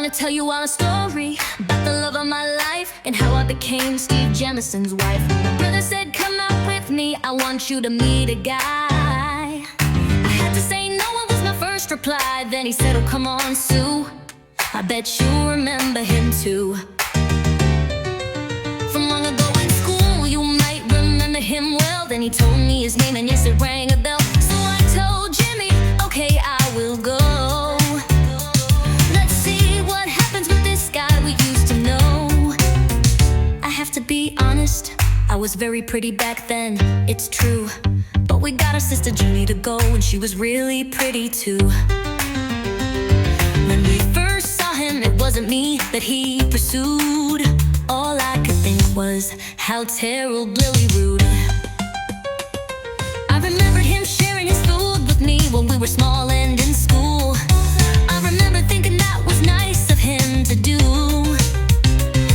wanna tell you all a story about the love of my life and how I became Steve Jamison's wife. My brother said, come out with me, I want you to meet a guy. I had to say no, it was my first reply. Then he said, oh come on Sue, I bet you remember him too. From long ago in school, you might remember him well. Then he told me his name and yes, it rang a bell. So I told Jimmy, okay, I will go. Let's see what happens with this guy we used to know. I have to be honest, I was very pretty back then, it's true. But we got our sister Jeannie to go, and she was really pretty too. When we first saw him, it wasn't me that he pursued. All I could think was, how terribly rude. I remembered him sharing his food with me when we were small and in school. I remember thinking that was nice of him to do.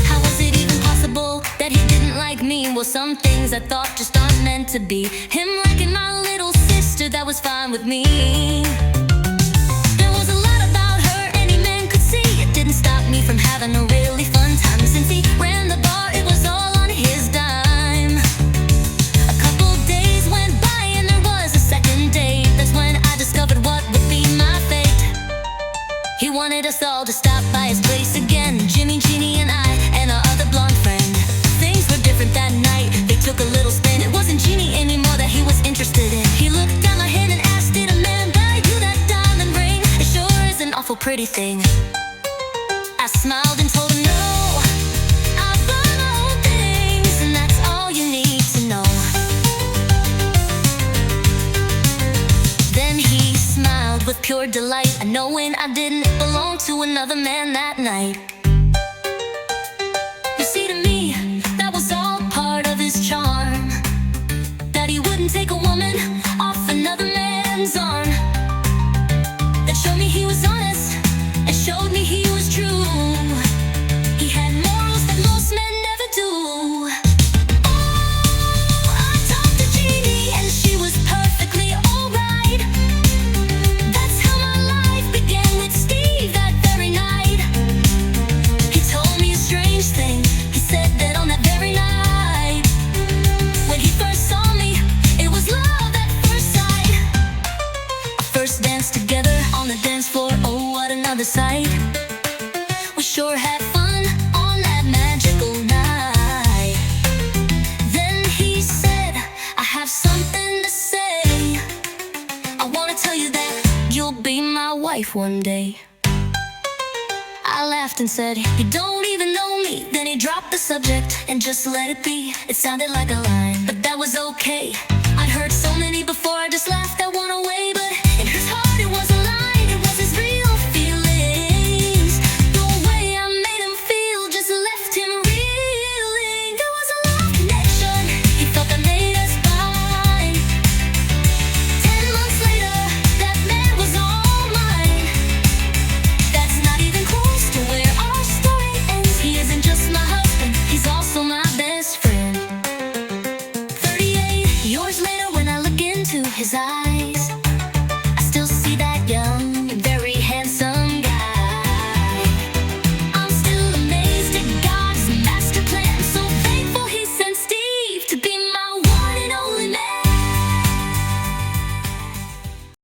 How was it even possible that he didn't like me? Well, some things I thought just aren't meant to be. Him liking my little sister, that was fine with me. There was a lot about her any man could see. It didn't stop me from having a really fun time. Since he ran the bar, it was all on his dime. A couple days went by and there was a second date. That's when I discovered what would be my fate. He wanted us all to stop by his place again, Jimmy, Jeannie, and I, and our other blonde friend. Things were different that night, they took a little spin. It wasn't Jeannie anymore that he was interested in. He looked down my hand and asked, did a man buy you that diamond ring? It sure is an awful pretty thing. I smiled and told him no, I buy my own things, and that's all you need to know. Then he smiled with pure delight, knowing I didn't belong to another man that night. You see, to me, that was all part of his charm, that he wouldn't take a woman off another man's arm. That showed me he was honest and showed me he was true. He had morals that most men never do. Oh, I talked to Jeannie and she was perfectly alright. That's how my life began with Steve that very night. He told me a strange thing. He said that on that very night, when he first saw me, it was love at first sight. Our first dance together on the dance floor, oh what another sight. We sure had fun on that magical night. Then he said, I have something to say. I wanna tell you that you'll be my wife one day. I laughed and said, you don't even know me. Then he dropped the subject and just let it be. It sounded like a line, but that was okay. I'd heard so many before, I just laughed that one away.